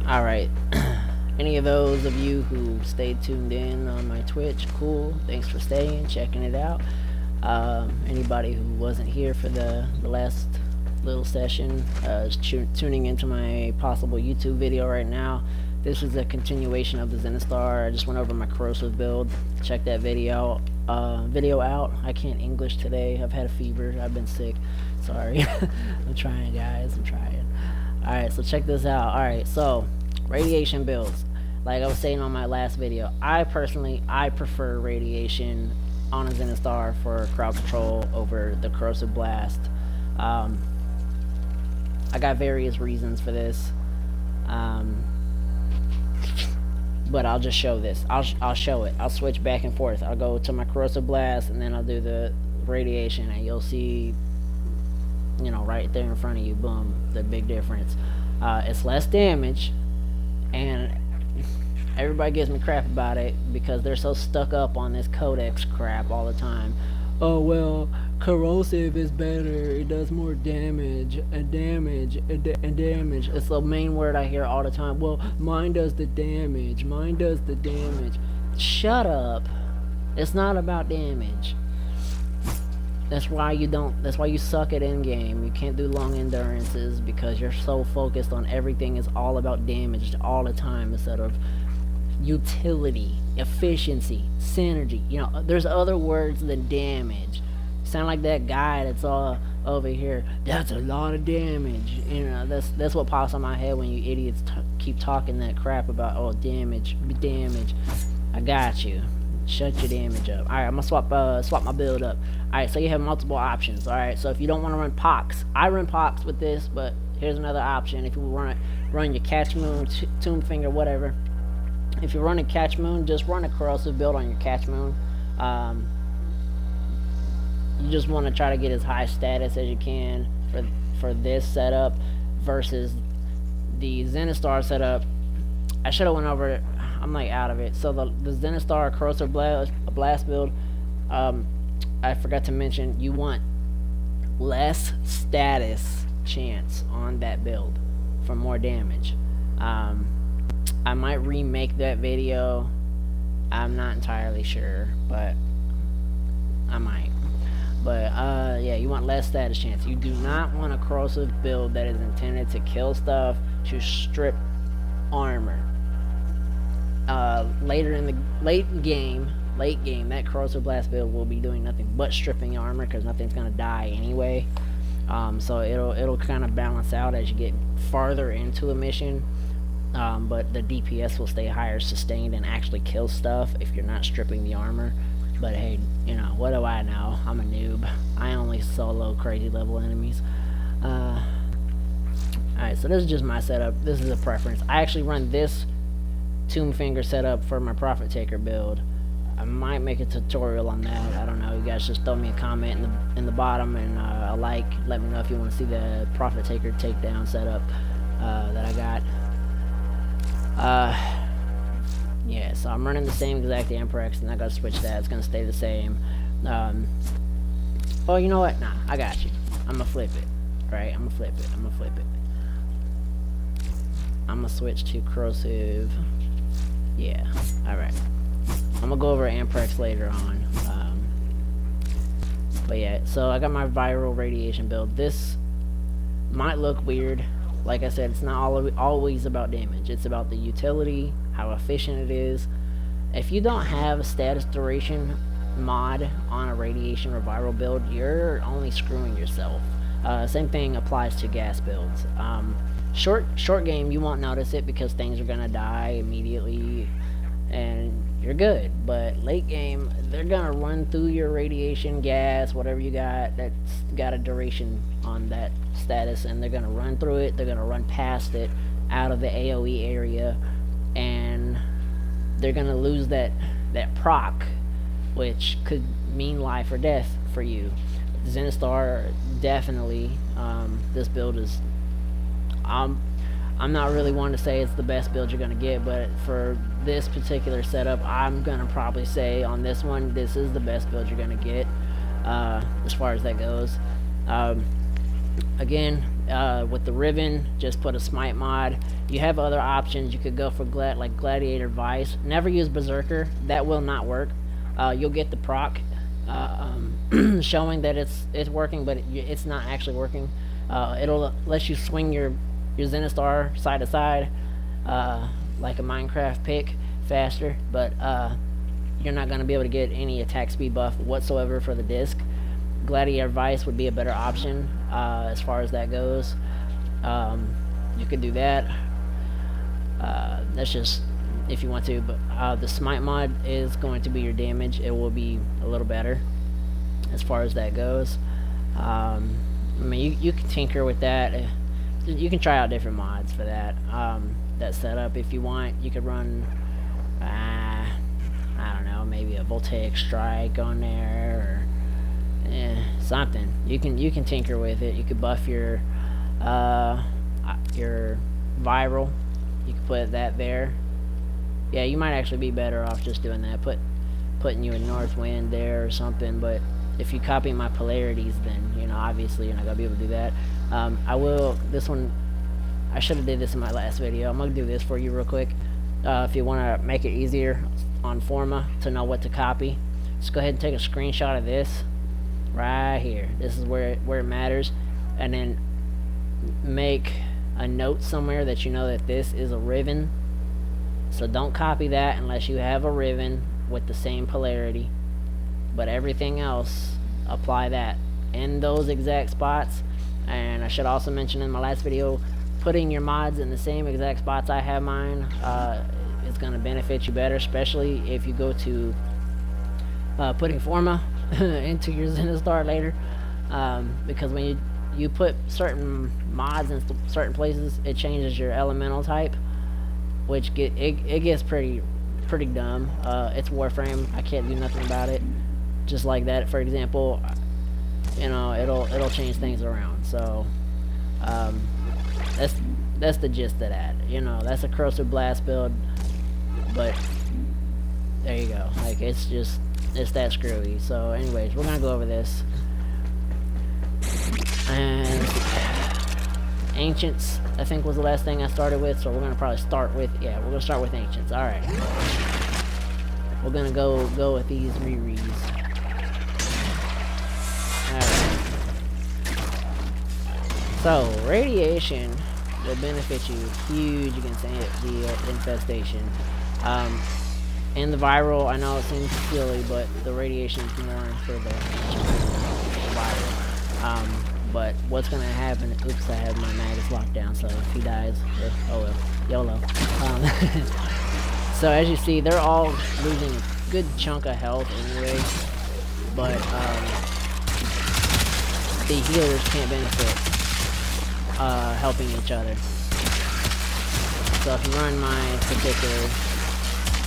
Alright, any of those of you who stayed tuned in on my Twitch, cool, thanks for staying, checking it out. Anybody who wasn't here for the last little session is tuning into my possible YouTube video right now. This is a continuation of the Zenistar. I just went over my corrosive build. Check that video out. I can't English today. I've had a fever. I've been sick. Sorry. I'm trying, guys. I'm trying. Alright, so check this out. Alright, so radiation builds. Like I was saying on my last video, I prefer radiation on a Zenistar for crowd control over the corrosive blast. I got various reasons for this. But I'll just show this. I'll show it. I'll switch back and forth. I'll go to my corrosive blast and then I'll do the radiation, and you'll see, you know, right there in front of you, boom, the big difference. It's less damage, and everybody gives me crap about it because they're so stuck up on this codex crap all the time. Oh well, corrosive is better, it does more damage and damage and damage. It's the main word I hear all the time. Well, mine does the damage, mine does the damage. Shut up. It's not about damage. That's why you suck at endgame. You can't do long endurances because you're so focused on everything is all about damage all the time instead of utility, efficiency, synergy. You know, there's other words than damage. Sound like that guy that's all over here. That's a lot of damage. You know, that's what pops in my head when you idiots keep talking that crap about, oh, damage. I got you. Shut your damage up. Alright, I'm gonna swap my build up. Alright, so you have multiple options. Alright, so if you don't want to run pox, I run pox with this, but here's another option. If you run your catch moon, tomb finger, whatever. If you're running catch moon, just run a corrosive build on your catch moon. You just want to try to get as high status as you can for this setup versus the Zenistar setup. I should have went over it. I'm like out of it. So the Zenistar corrosive blast build, I forgot to mention, you want less status chance on that build for more damage. I might remake that video. I'm not entirely sure, but I might. But yeah, you want less status chance. You do not want a corrosive build that is intended to kill stuff, to strip armor. Later in the late game, that corrosive blast build will be doing nothing but stripping armor because nothing's gonna die anyway. So it'll kind of balance out as you get farther into a mission. But the DPS will stay higher sustained and actually kill stuff if you're not stripping the armor. But hey, you know, what do I know? I'm a noob. I only solo crazy level enemies. Alright, so this is just my setup. This is a preference. I actually run this tomb finger setup for my profit taker build. I might make a tutorial on that. I don't know. You guys just throw me a comment in the bottom and a like. Let me know if you want to see the profit taker takedown setup that I got. Yeah, so I'm running the same exact Amprex, and I gotta switch that. It's gonna stay the same. Well, you know what? Nah, I got you. I'm gonna flip it. Right? I'm gonna flip it. I'm gonna switch to corrosive. Yeah. Alright. I'm gonna go over Amprex later on. But yeah, so I got my viral radiation build. This might look weird. Like I said, it's not always about damage. It's about the utility, how efficient it is. If you don't have a status duration mod on a radiation or viral build, you're only screwing yourself. Same thing applies to gas builds. Short game, you won't notice it because things are gonna die immediately and you're good. But late game, they're gonna run through your radiation, gas, whatever you got that's got a duration on that status, and they're gonna run through it. They're gonna run past it out of the AoE area, and they're gonna lose that proc, which could mean life or death for you. Zenistar, definitely. This build is, I'm not really one to say it's the best build you're gonna get, but for this particular setup, I'm gonna probably say on this one, this is the best build you're gonna get, as far as that goes. Again, with the Riven, just put a smite mod. You have other options. You could go for like Gladiator Vice. Never use Berserker. That will not work. You'll get the proc showing that it's working, but it's not actually working. It'll let you swing your Zenistar side to side like a Minecraft pick faster, but you're not going to be able to get any attack speed buff whatsoever for the disc. Gladiator Vice would be a better option as far as that goes. You could do that. That's just if you want to, but the smite mod is going to be your damage. It will be a little better as far as that goes. I mean, you can tinker with that. You can try out different mods for that. That setup, if you want, you could run I don't know, maybe a Voltaic Strike on there, or something. You can tinker with it. You could buff your viral. You can put that there. Yeah, you might actually be better off just doing that. Putting you in North Wind there or something. But if you copy my polarities, then you know obviously you're not gonna be able to do that. I will. This one, I should have did this in my last video. I'm gonna do this for you real quick. If you want to make it easier on Forma to know what to copy, just go ahead and take a screenshot of this right here. This is where it matters, and then make a note somewhere that you know that this is a Riven. So don't copy that unless you have a Riven with the same polarity, but everything else, apply that in those exact spots. And I should also mention in my last video, putting your mods in the same exact spots I have mine is going to benefit you better, especially if you go to putting Forma into your Zenistar later, because when you put certain mods in certain places, it changes your elemental type, which it gets pretty dumb. It's Warframe. I can't do nothing about it. Just like that, for example, you know, it'll change things around. So that's the gist of that. You know, that's a Corrosive Blast build, but there you go. Like, it's that screwy. So anyways, we're gonna go over this. And Ancients, I think, was the last thing I started with, so we're gonna probably start with, yeah, we're gonna start with Ancients. Alright, we're gonna go with these Riris. Alright, so radiation will benefit you huge against the infestation. And the viral, I know it seems silly, but the radiation is more for the viral. But what's gonna happen? Oops, I have my Magus locked down, so if he dies, oh well, YOLO. So as you see, they're all losing a good chunk of health anyway, but the healers can't benefit helping each other. So if you run my particular,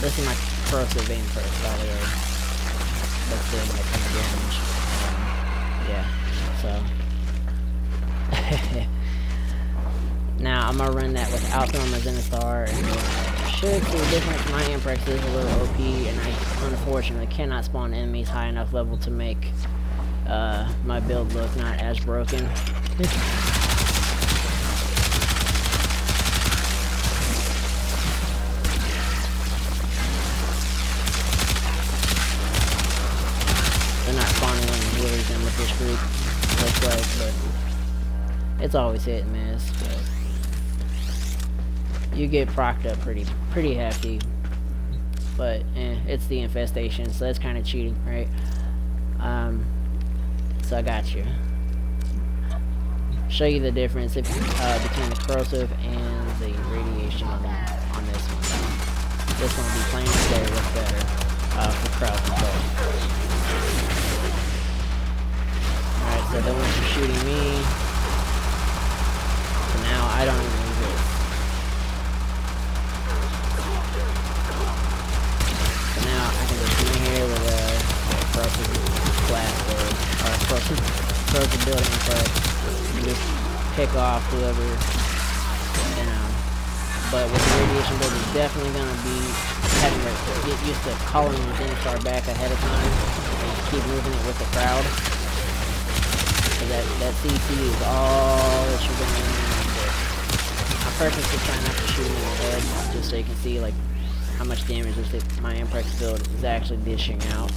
this is my corrosive vein first, by the way. That's doing my kind of damage. Yeah, so. Now I'm gonna run that without throwing my Zenistar, and should see a difference. My Amprex is a little OP, and I unfortunately cannot spawn enemies high enough level to make my build look not as broken. They're not spawning when the healers in with this group, looks like, but it's always hit and miss. But you get procced up pretty hefty, but it's the infestation, so that's kind of cheating, right? So I got you. Show you the difference between the corrosive and the radiation on this one. This one will be plain and slow, looks better for crowd control. Alright, so then once you're shooting me, so now I don't even use this. So now I can just come in here with a corrosive blast or corrosive building, but just pick off whoever, you know. But with the radiation build, you're definitely going to be having to get used to calling your Zenistar back ahead of time and keep moving it with the crowd. Because that CC is all that you're gonna need. I purposely try not to shoot in the head, just so you can see like how much damage my Amprex build is actually dishing out.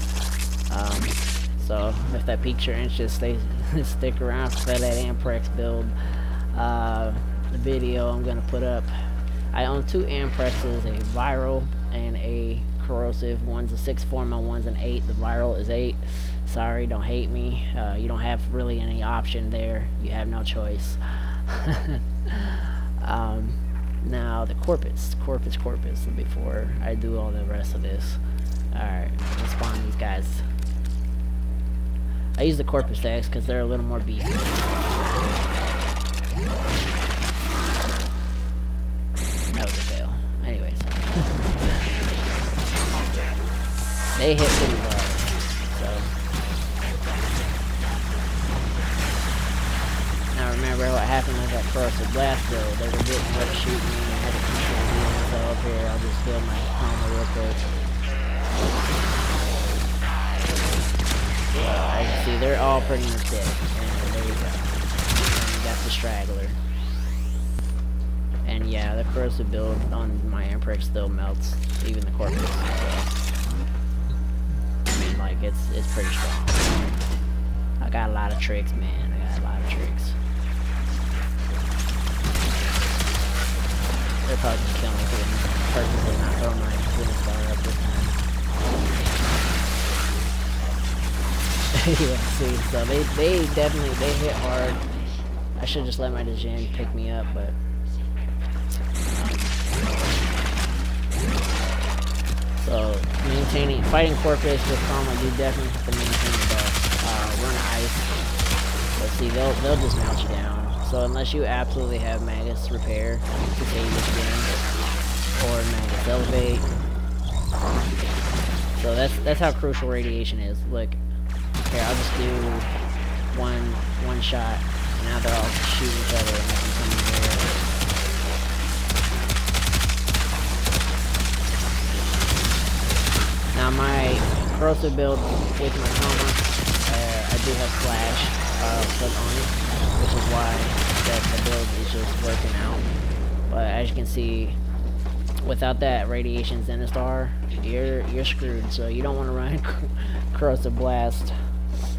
So if that piques your interest, stick around for that Amprex build video I'm gonna put up. I own 2 Amprexes, a viral and a corrosive. One's a 6 forma, one's an 8. The viral is 8. Sorry, don't hate me. You don't have really any option there. You have no choice. Now the corpus before I do all the rest of this. Alright, let's spawn these guys. I use the corpus eggs because they're a little more beefy. That was a fail. Anyways. They hit pretty hard, so. Now remember what happened with that corrosive blast build. They were getting up shooting me and I had to control them. So up here, I'll just build my combo real quick. As you can see, they're all pretty much dead. And there you go. And you got the straggler. And yeah, the corrosive build on my Amprex still melts, even the corpus. So, I mean, like, it's pretty strong. I got a lot of tricks, man. I got a lot of tricks. They're probably gonna kill me because I'm purposely not throwing my Zenistar up this time. Yeah, see, so they definitely hit hard. I should just let my Degen pick me up, but so fighting corpus with Chroma, you definitely have to maintain the buff. Run ice. But see, they'll just melt you down. So unless you absolutely have Magus repair to save your skin, or Magus elevate. So that's how crucial radiation is. Look, here I'll just do one shot. Now they're all shooting each other, and I can come in here. Now my corrosive build with my combo, I do have Slash put on it, which is why the build is just working out. But as you can see, without that radiation Zenistar, you're screwed. So you don't want to run corrosive blast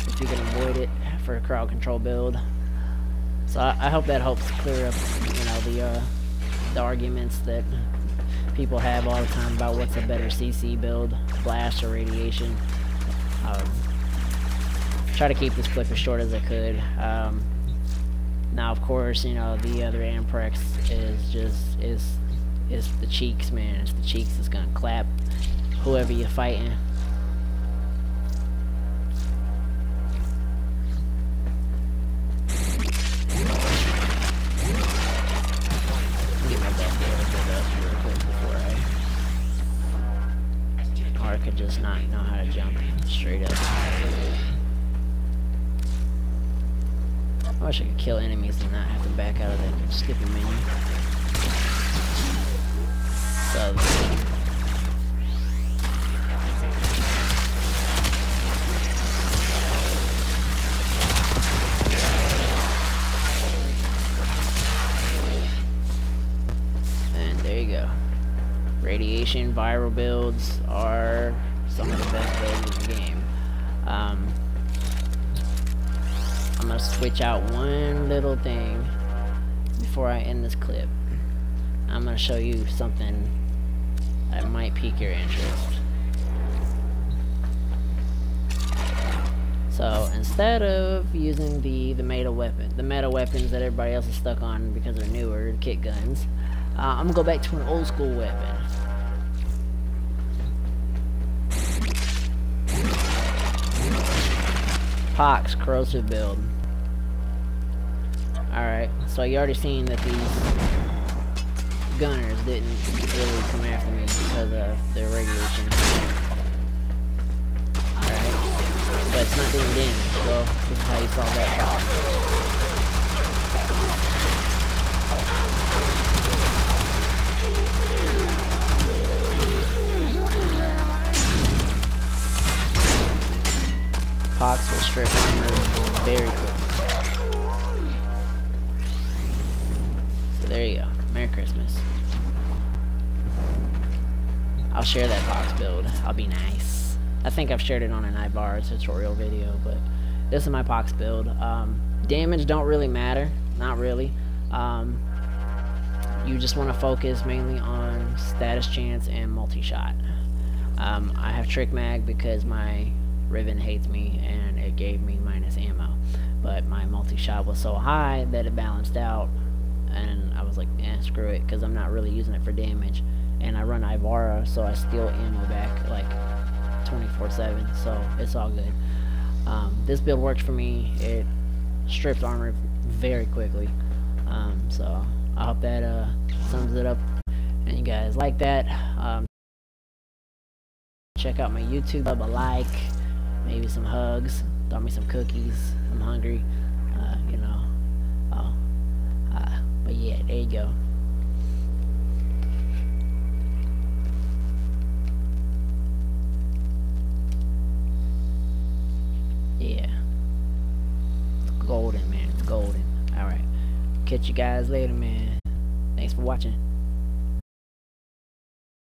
if you can avoid it for a crowd control build. So I hope that helps clear up, the arguments that people have all the time about what's a better CC build, blast or radiation. Try to keep this clip as short as I could. Now, of course, the other Amprex is the cheeks, man. It's the cheeks that's gonna clap whoever you're fighting. Get my buff build up real quick before or I could just not know how to jump straight up. I wish I could kill enemies and not have to back out of that stupid menu. So, and there you go. Radiation viral builds are some of the best builds in the game. I'm gonna switch out one little thing before I end this clip. I'm gonna show you something that might pique your interest. So instead of using the meta weapons that everybody else is stuck on because they're newer, the kit guns, I'm gonna go back to an old school weapon. Pox corrosive build. Alright, so you already seen that these gunners didn't really come after me because of their radiation. Alright, but it's not doing damage, so this is how you solve that problem. Pox will strip armor very quickly. I'll share that box build. I'll be nice. I think I've shared it on an Ivara tutorial video, but this is my box build. Damage don't really matter, not really. You just want to focus mainly on status chance and multi-shot. I have trick mag because my Riven hates me and it gave me minus ammo, but my multi-shot was so high that it balanced out, and I was like, screw it, because I'm not really using it for damage, and I run Ivara, so I steal ammo back like 24/7, so it's all good. This build works for me. It strips armor very quickly, so I hope that sums it up and you guys like that. Check out my YouTube, a like, maybe some hugs, throw me some cookies, I'm hungry, you know. But yeah, there you go. Yeah, it's golden, man, it's golden. Alright, catch you guys later, man. Thanks for watching.